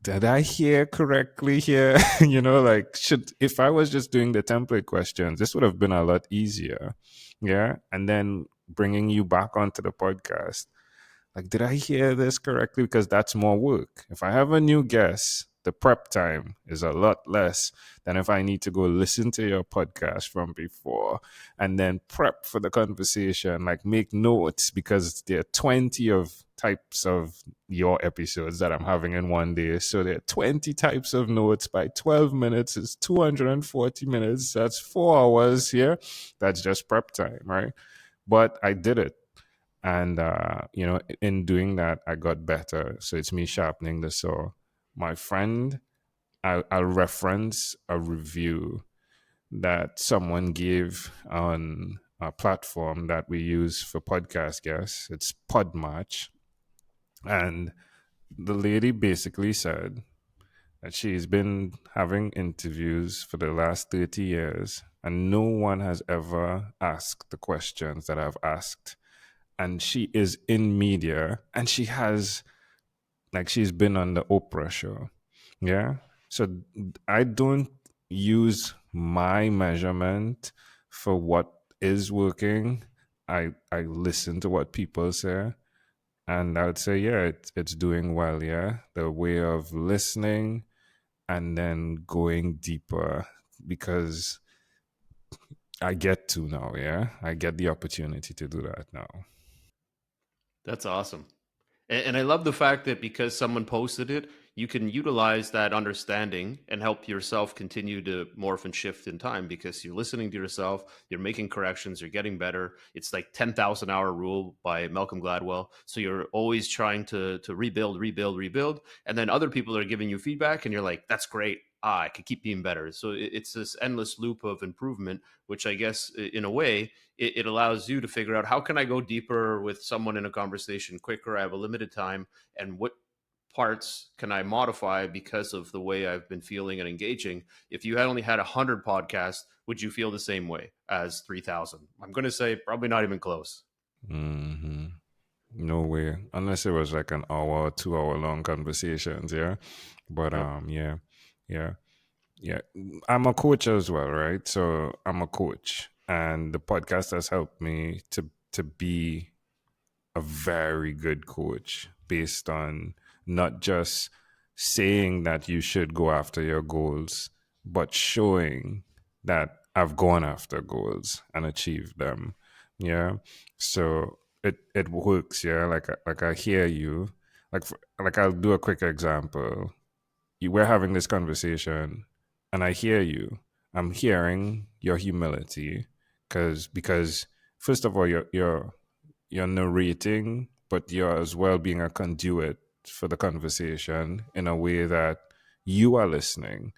did I hear correctly here? Like, should, if I was just doing the template questions, this would have been a lot easier. Yeah. And then bringing you back onto the podcast, like, did I hear this correctly? Because that's more work. If I have a new guest, the prep time is a lot less than if I need to go listen to your podcast from before and then prep for the conversation, like make notes, because there are 20 of types of your episodes that I'm having in one day. So there are 20 types of notes. By 12 minutes is 240 minutes. That's 4 hours here. That's just prep time, right? But I did it, and in doing that I got better. So it's me sharpening the saw. My friend, I'll reference a review that someone gave on a platform that we use for podcast guests. It's Podmatch. And the lady basically said that she's been having interviews for the last 30 years, and no one has ever asked the questions that I've asked. And she is in media, and she has, like, she's been on the Oprah show. Yeah. So I don't use my measurement for what is working. I listen to what people say, and I would say, yeah, it's doing well. Yeah. The way of listening and then going deeper, because I get to now. Yeah. I get the opportunity to do that now. That's awesome. And I love the fact that because someone posted it, you can utilize that understanding and help yourself continue to morph and shift in time, because you're listening to yourself, you're making corrections, you're getting better. It's like 10,000 hour rule by Malcolm Gladwell. So you're always trying to rebuild, rebuild, rebuild. And then other people are giving you feedback and you're like, that's great. I could keep being better. So it's this endless loop of improvement, which I guess in a way it allows you to figure out, how can I go deeper with someone in a conversation quicker? I have a limited time, and what parts can I modify because of the way I've been feeling and engaging? If you had only had 100 podcasts, would you feel the same way as 3,000? I'm going to say probably not even close. Hmm. No way, unless it was like an hour, 2 hour long conversations. Yeah, but Yep. yeah, yeah, yeah. I'm a coach as well, right? So I'm a coach, and the podcast has helped me to be a very good coach, based on not just saying that you should go after your goals, but showing that I've gone after goals and achieved them. Yeah. So it works. Yeah. Like I hear you. Like I'll do a quick example. We're having this conversation, and I hear you. I'm hearing your humility, because first of all, you're narrating, but you're as well being a conduit for the conversation in a way that you are listening,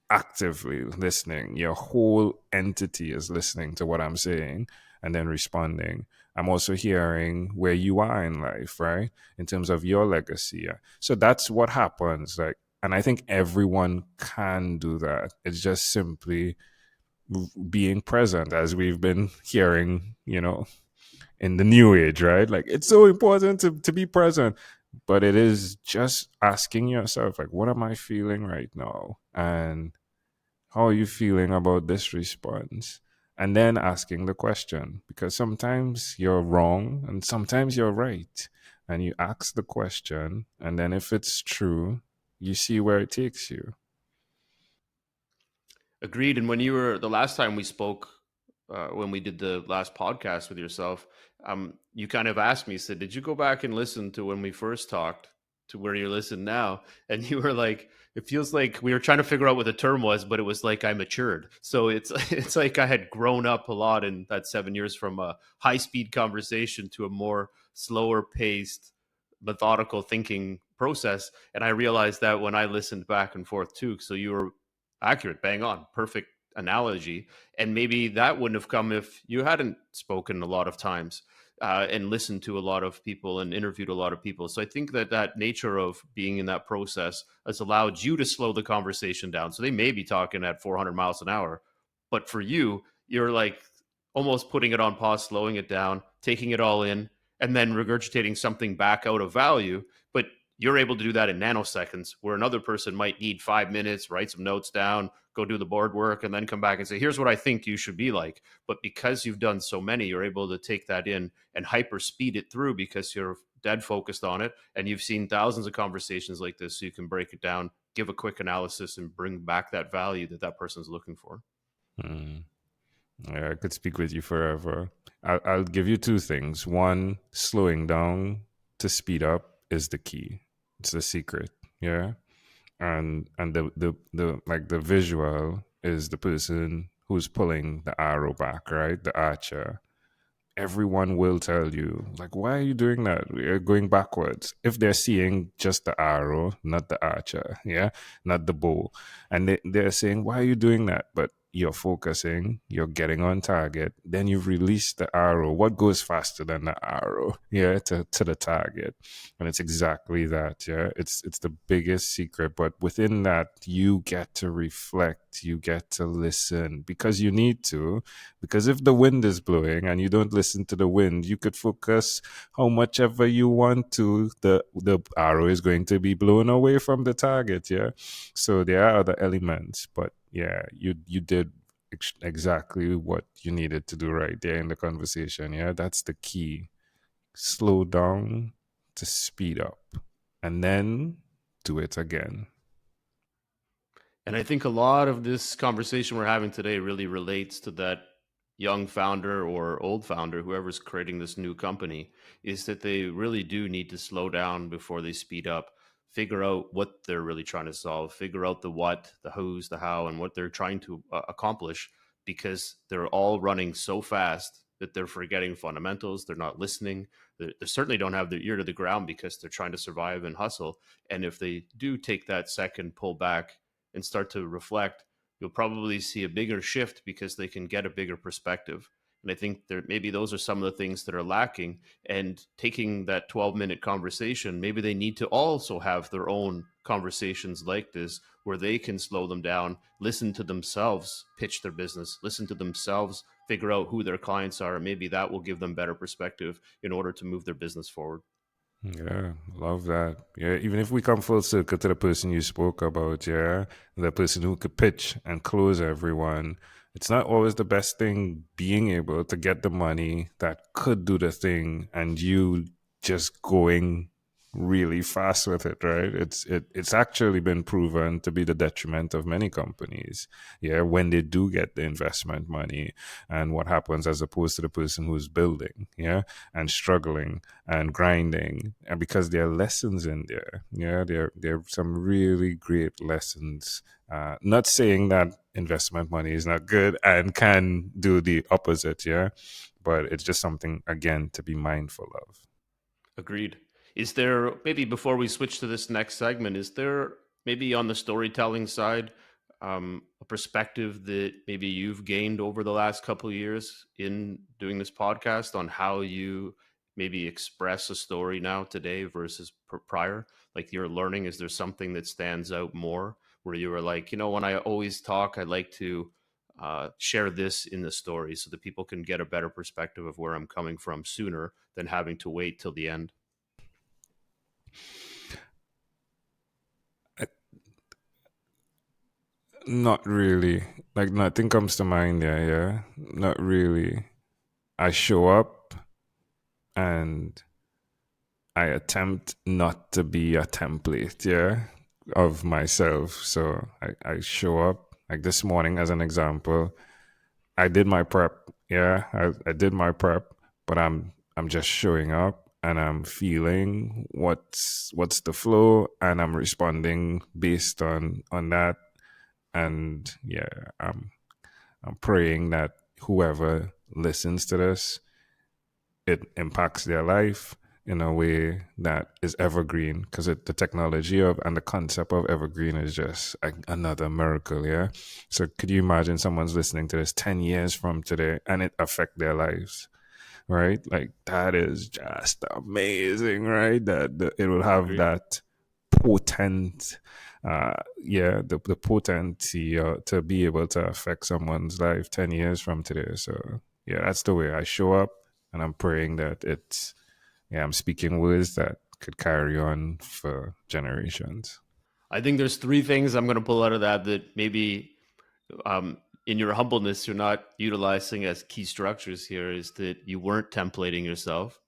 actively listening. Your whole entity is listening to what I'm saying and then responding. I'm also hearing where you are in life, right? In terms of your legacy. Yeah. So that's what happens. Like, and I think everyone can do that. It's just simply being present, as we've been hearing, in the new age, right? Like, it's so important to be present, but it is just asking yourself, like, what am I feeling right now? And how are you feeling about this response? And then asking the question, because sometimes you're wrong and sometimes you're right. And you ask the question, and then if it's true, you see where it takes you. Agreed. And when you were the last time we spoke, when we did the last podcast with yourself, you kind of asked me, said, "Did you go back and listen to when we first talked to where you listen now?" And you were like, "It feels like we were trying to figure out what the term was, but it was like I matured." So it's it's like I had grown up a lot in that 7 years from a high speed conversation to a more slower paced, methodical thinking process. And I realized that when I listened back and forth too. So you were accurate, bang on, perfect analogy. And maybe that wouldn't have come if you hadn't spoken a lot of times and listened to a lot of people and interviewed a lot of people. So I think that that nature of being in that process has allowed you to slow the conversation down. So they may be talking at 400 miles an hour, but for you, you're like almost putting it on pause, slowing it down, taking it all in, and then regurgitating something back out of value. But you're able to do that in nanoseconds, where another person might need 5 minutes, write some notes down, go do the board work, and then come back and say, here's what I think you should be like. But because you've done so many, you're able to take that in and hyper speed it through because you're dead focused on it. And you've seen thousands of conversations like this. So you can break it down, give a quick analysis, and bring back that value that that person's looking for. Hmm. Yeah, I could speak with you forever. I'll give you two things. One, slowing down to speed up is the key. It's the secret. Yeah. And the like the visual is the person who's pulling the arrow back, right? The archer. Everyone will tell you, like, why are you doing that? We're going backwards. If they're seeing just the arrow, not the archer, yeah, not the bow, and they're saying, why are you doing that? But you're focusing, you're getting on target, then you've released the arrow. What goes faster than the arrow? Yeah, to the target. And it's exactly that. Yeah, it's the biggest secret. But within that, you get to reflect, you get to listen because you need to, because if the wind is blowing and you don't listen to the wind, you could focus how much ever you want to. The arrow is going to be blown away from the target. Yeah. So there are other elements, but yeah, you did exactly what you needed to do right there in the conversation. Yeah. That's the key. Slow down to speed up and then do it again. And I think a lot of this conversation we're having today really relates to that young founder or old founder, whoever's creating this new company, is that they really do need to slow down before they speed up, figure out what they're really trying to solve, figure out the what, the who's, the how, and what they're trying to accomplish, because they're all running so fast that they're forgetting fundamentals. They're not listening. They certainly don't have their ear to the ground because they're trying to survive and hustle. And if they do take that second, pull back, and start to reflect, you'll probably see a bigger shift because they can get a bigger perspective. And I think there maybe those are some of the things that are lacking. And taking that 12-minute conversation, maybe they need to also have their own conversations like this where they can slow them down, listen to themselves, pitch their business, listen to themselves, figure out who their clients are. And maybe that will give them better perspective in order to move their business forward. Yeah, love that. Yeah, even if we come full circle to the person you spoke about, yeah, the person who could pitch and close everyone, it's not always the best thing being able to get the money that could do the thing and you just going really fast with it, right? It's actually been proven to be the detriment of many companies. Yeah, when they do get the investment money and what happens as opposed to the person who's building, yeah, and struggling and grinding, and because there are lessons in there. Yeah, there are some really great lessons. Not saying that investment money is not good and can do the opposite. Yeah, but it's just something again to be mindful of. Agreed. Is there, maybe before we switch to this next segment, is there maybe on the storytelling side a perspective that maybe you've gained over the last couple of years in doing this podcast on how you maybe express a story now today versus prior? Like you're learning, is there something that stands out more where you were like, you know, when I always talk, I like to share this in the story so that people can get a better perspective of where I'm coming from sooner than having to wait till the end? I- Not really. Like nothing comes to mind there, yeah. Not really. I show up and I attempt not to be a template, yeah, of myself. So I show up like this morning as an example. I did my prep, yeah. I did my prep, but I'm just showing up and I'm feeling what's the flow and I'm responding based on that. And yeah, I'm praying that whoever listens to this, it impacts their life in a way that is evergreen, because the technology of and the concept of evergreen is just another miracle. Yeah, so could you imagine someone's listening to this 10 years from today and it affect their lives, right? Like that is just amazing, right? That it will have Agree. that potent yeah, the potency to be able to affect someone's life 10 years from today. So yeah, that's the way I show up, and I'm praying that it's, yeah, I'm speaking words that could carry on for generations. I think there's three things I'm going to pull out of that that maybe in your humbleness you're not utilizing as key structures here. Is that you weren't templating yourself,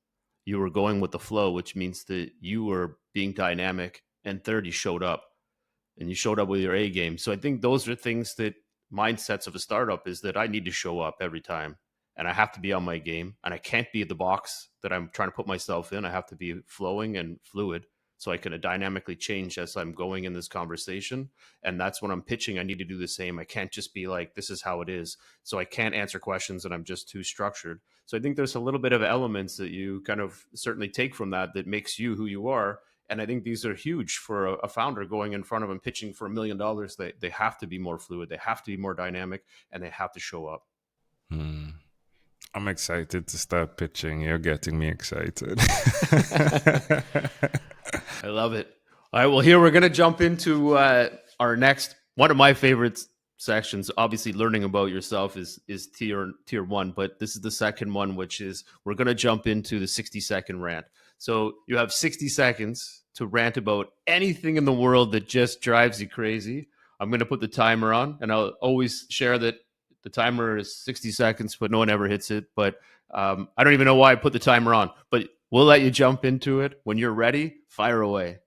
you were going with the flow, which means that you were being dynamic, and third, you showed up, and you showed up with your A game. So I think those are things that mindsets of a startup is that I need to show up every time, and I have to be on my game, and I can't be the box that I'm trying to put myself in. I have to be flowing and fluid so I can dynamically change as I'm going in this conversation. And that's when I'm pitching. I need to do the same. I can't just be like, this is how it is. So I can't answer questions and I'm just too structured. So I think there's a little bit of elements that you kind of certainly take from that that makes you who you are. And I think these are huge for a founder going in front of them pitching for $1 million. They have to be more fluid, they have to be more dynamic, and they have to show up. Hmm. I'm excited to start pitching. You're getting me excited. I love it. All right, well, here we're going to jump into our next one of my favorite sections. Obviously, learning about yourself is tier one, but this is the second one, which is we're going to jump into the 60-second rant. So you have 60 seconds to rant about anything in the world that just drives you crazy. I'm going to put the timer on, and I'll always share that the timer is 60 seconds, but no one ever hits it. But I don't even know why I put the timer on, but we'll let you jump into it. When you're ready, fire away.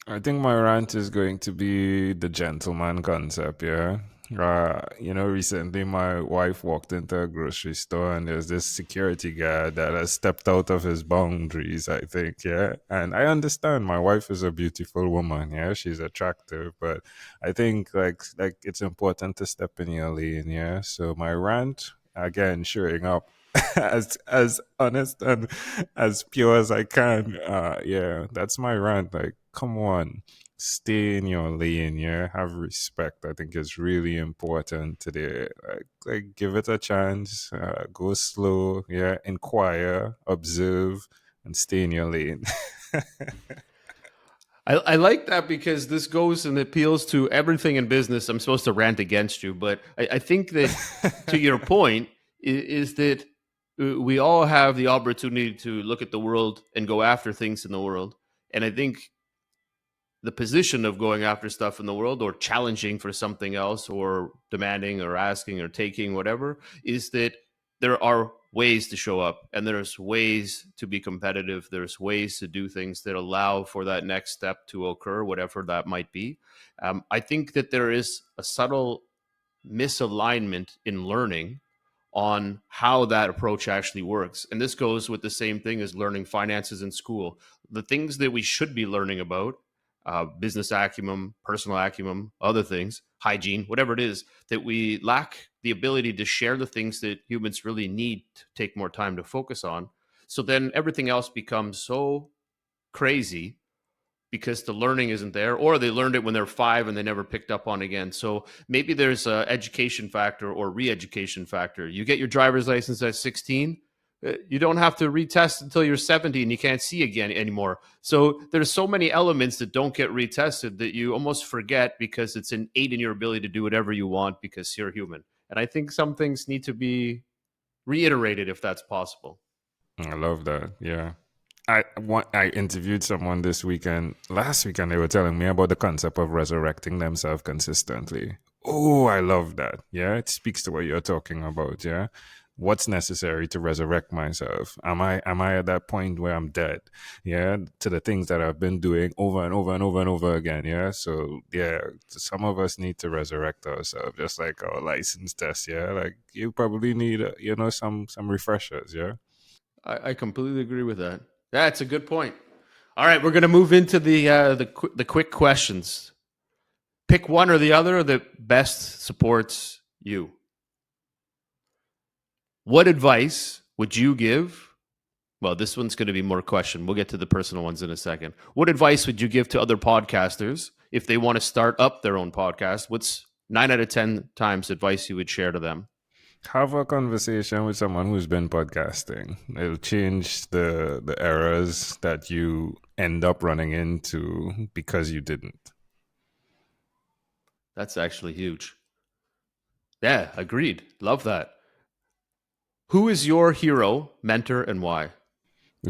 I think my rant is going to be the gentleman concept, yeah. Recently my wife walked into a grocery store and there's this security guard that has stepped out of his boundaries, I think, yeah. And I understand my wife is a beautiful woman, yeah. She's attractive, but I think like it's important to step in your lane, yeah. So my rant, again, showing up as honest and as pure as I can. Yeah, that's my rant. Like, come on, stay in your lane. Yeah, have respect. I think is really important today. Like give it a chance. Go slow. Yeah, inquire, observe, and stay in your lane. I like that because this goes and appeals to everything in business. I'm supposed to rant against you, but I think that to your point is that we all have the opportunity to look at the world and go after things in the world. And I think the position of going after stuff in the world or challenging for something else or demanding or asking or taking whatever is that there are ways to show up and there's ways to be competitive, there's ways to do things that allow for that next step to occur, whatever that might be. I think that there is a subtle misalignment in learning on how that approach actually works. And this goes with the same thing as learning finances in school. The things that we should be learning about, business acumen, personal acumen, other things, hygiene, whatever it is, that we lack the ability to share the things that humans really need to take more time to focus on. So then everything else becomes so crazy because the learning isn't there, or they learned it when they're 5 and they never picked up on again. So maybe there's a education factor or re-education factor. You get your driver's license at 16, you don't have to retest until you're 70 and you can't see again anymore. So there's so many elements that don't get retested that you almost forget because it's innate in your ability to do whatever you want because you're human. And I think some things need to be reiterated if that's possible. I love that. Yeah. I interviewed someone this weekend. Last weekend, they were telling me about the concept of resurrecting themselves consistently. Oh, I love that. Yeah, it speaks to what you're talking about. Yeah, what's necessary to resurrect myself? Am I at that point where I'm dead? Yeah, to the things that I've been doing over and over and over and over again. Yeah, so yeah, some of us need to resurrect ourselves, just like our license test. Yeah, like you probably need some refreshers. Yeah. I completely agree with that. That's a good point. All right, we're going to move into the quick questions. Pick one or the other that best supports you. What advice would you give? Well, this one's going to be more question. We'll get to the personal ones in a second. What advice would you give to other podcasters if they want to start up their own podcast? What's 9 out of 10 times advice you would share to them? Have a conversation with someone who's been podcasting. It'll change the errors that you end up running into because you didn't. That's actually huge. Yeah, agreed. Love that. Who is your hero, mentor, and why?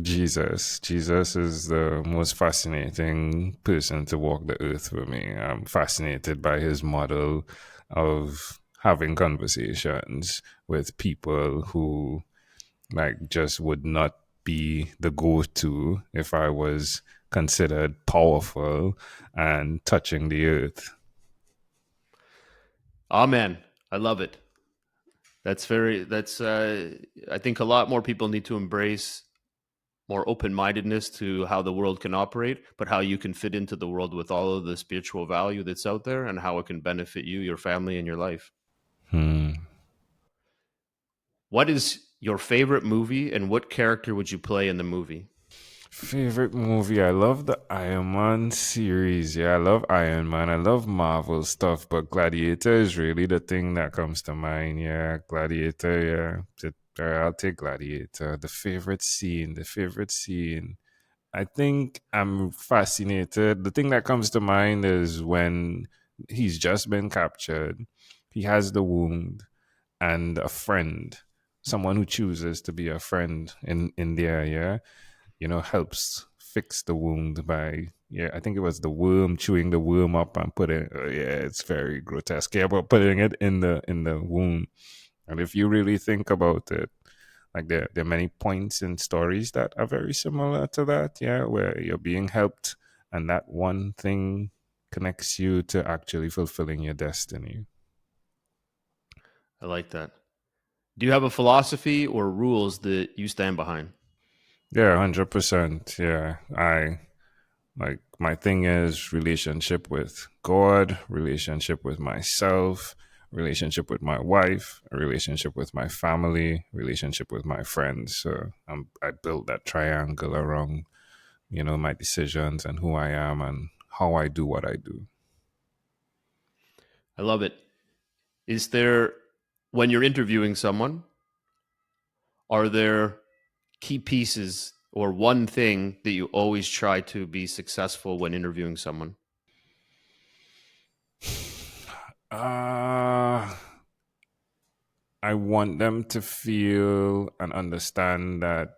Jesus is the most fascinating person to walk the earth for me. I'm fascinated by his model of having conversations with people who like just would not be the go-to if I was considered powerful and touching the earth. Amen. I love it. I think a lot more people need to embrace more open-mindedness to how the world can operate, but how you can fit into the world with all of the spiritual value that's out there and how it can benefit you, your family, and your life. Hmm. What is your favorite movie and what character would you play in the movie? Favorite movie? I love the Iron Man series. Yeah, I love Iron Man. I love Marvel stuff, but Gladiator is really the thing that comes to mind. Yeah, Gladiator. Yeah, I'll take Gladiator. The favorite scene. I think I'm fascinated. The thing that comes to mind is when he's just been captured, he has the wound, and a friend, someone who chooses to be a friend in there, yeah, helps fix the wound by, yeah, I think it was the worm chewing the worm up and putting, yeah, it's very grotesque, yeah, but putting it in the wound. And if you really think about it, like there are many points in stories that are very similar to that, yeah, where you're being helped and that one thing connects you to actually fulfilling your destiny. I like that. Do you have a philosophy or rules that you stand behind? Yeah, 100%. Yeah. I like my thing is relationship with God, relationship with myself, relationship with my wife, a relationship with my family, relationship with my friends. So I built that triangle around, my decisions and who I am and how I do what I do. I love it. Is there, when you're interviewing someone, are there key pieces or one thing that you always try to be successful when interviewing someone? Uh, I want them to feel and understand that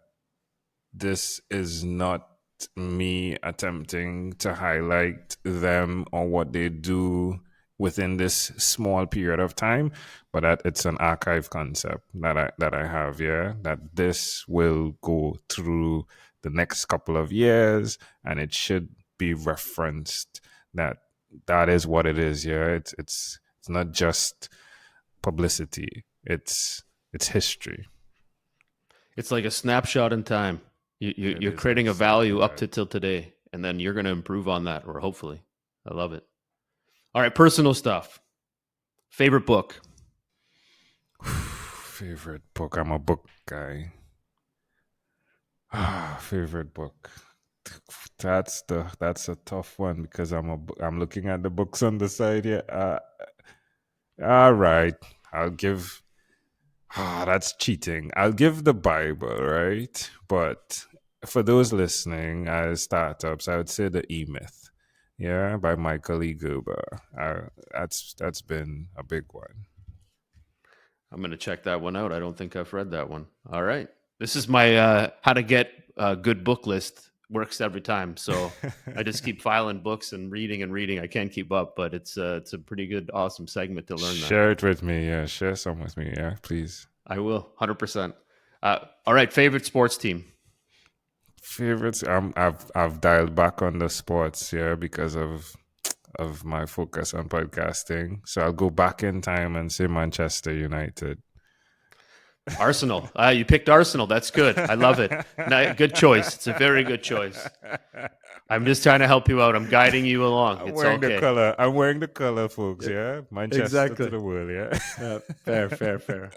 this is not me attempting to highlight them or what they do within this small period of time, but that it's an archive concept that I have, yeah, that this will go through the next couple of years and it should be referenced that that is what it is, yeah. It's not just publicity. It's history. It's like a snapshot in time. It You're is creating a value exactly up right. to till today, and then you're going to improve on that, or hopefully. I love it. All right, personal stuff. Favorite book. Favorite book. I'm a book guy. Favorite book. That's a tough one because I'm looking at the books on the side here. All right, I'll give. That's cheating. I'll give the Bible, right? But for those listening as startups, I would say the E Myth, yeah, by Michael E. Gerber. That's been a big one. I'm going to check that one out. I don't think I've read that one. All right. This is my how to get a good book list. Works every time. So I just keep filing books and reading and reading. I can't keep up, but it's a pretty good, awesome segment to learn that. Share it with me, yeah. Share some with me, yeah, please. I will, 100%. All right. Favorite sports team? Favorites. I've dialed back on the sports, yeah, because of my focus on podcasting. So I'll go back in time and say Manchester United. Arsenal. You picked Arsenal. That's good. I love it. Good choice. It's a very good choice. I'm just trying to help you out. I'm guiding you along. I'm It's wearing okay. the color. I'm wearing the color, folks. Yeah, Manchester Exactly. to the world. Yeah. Fair.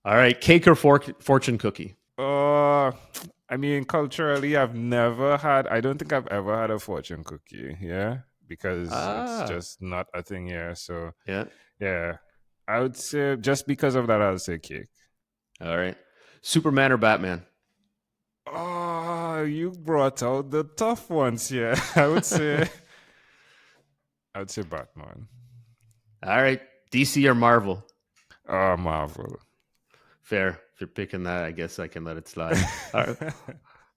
All right, cake or fortune cookie? I mean, culturally, I've never had. I don't think I've ever had a fortune cookie. Yeah, because it's just not a thing here. So yeah, I would say just because of that, I'll say cake. All right, Superman or Batman? Oh, you brought out the tough ones here. I would say Batman. All right, DC or Marvel? Oh, Marvel. Fair. If you're picking that, I guess I can let it slide. All right.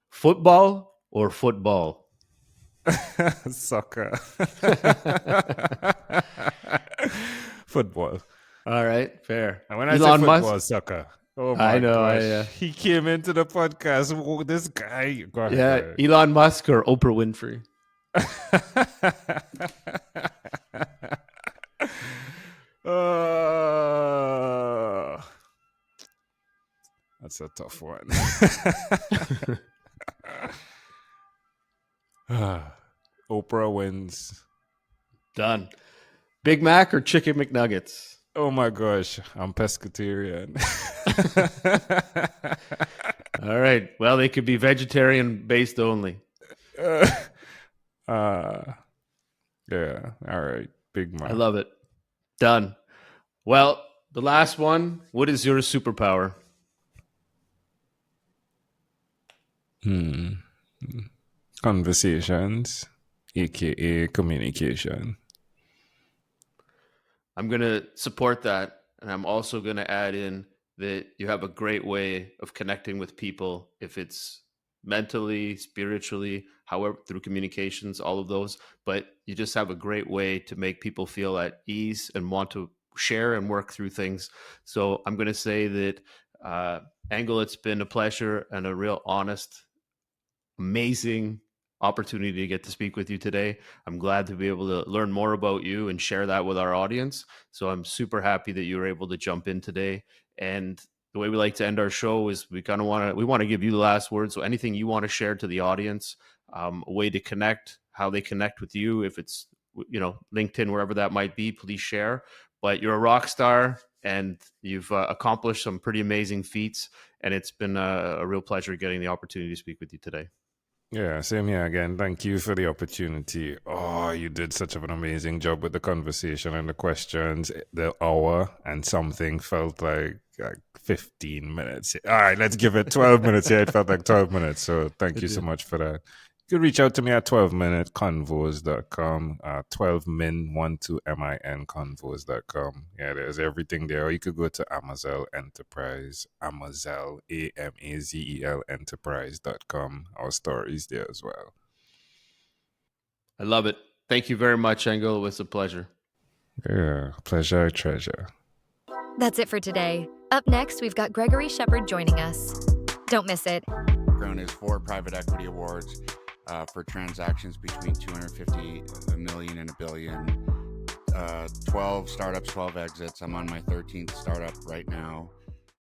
Football or football? Soccer. Football. All right, fair. And when I Elon say football, Musk? soccer. Oh my I know. gosh. He came into the podcast. Whoa, this guy. Go ahead, Yeah, go ahead. Elon Musk or Oprah Winfrey? That's a tough one. Oprah wins. Done. Big Mac or Chicken McNuggets? Oh my gosh, I'm pescatarian. All right. Well, they could be vegetarian based only. Yeah. All right. Big Mac. I love it. Done. Well, the last one. What is your superpower? Conversations, aka communication. I'm going to support that. And I'm also going to add in that you have a great way of connecting with people, if it's mentally, spiritually, however, through communications, all of those. But you just have a great way to make people feel at ease and want to share and work through things. So I'm going to say that, Engel, it's been a pleasure and a real honest, amazing opportunity to get to speak with you today. I'm glad to be able to learn more about you and share that with our audience. So I'm super happy that you were able to jump in today. And the way we like to end our show is we want to give you the last word. So anything you want to share to the audience, a way to connect, how they connect with you, if it's, LinkedIn, wherever that might be, please share. But you're a rock star and you've accomplished some pretty amazing feats. And it's been a real pleasure getting the opportunity to speak with you today. Yeah, same here again. Thank you for the opportunity. Oh, you did such an amazing job with the conversation and the questions. The hour and something felt like 15 minutes. All right, let's give it 12 minutes. Yeah, it felt like 12 minutes. So thank you so much for that. You can reach out to me at 12minuteconvos.com, 12min12min convos.com. Yeah, there's everything there. Or you could go to Amazel Enterprise, Amazel, Amazel Enterprise.com. Our stories there as well. I love it. Thank you very much, Engel. It was a pleasure. Yeah, pleasure, treasure. That's it for today. Up next, we've got Gregory Shepard joining us. Don't miss it. Grown is 4 private equity awards for transactions between 250 million and $1 billion. 12 startups, 12 exits. I'm on my 13th startup right now.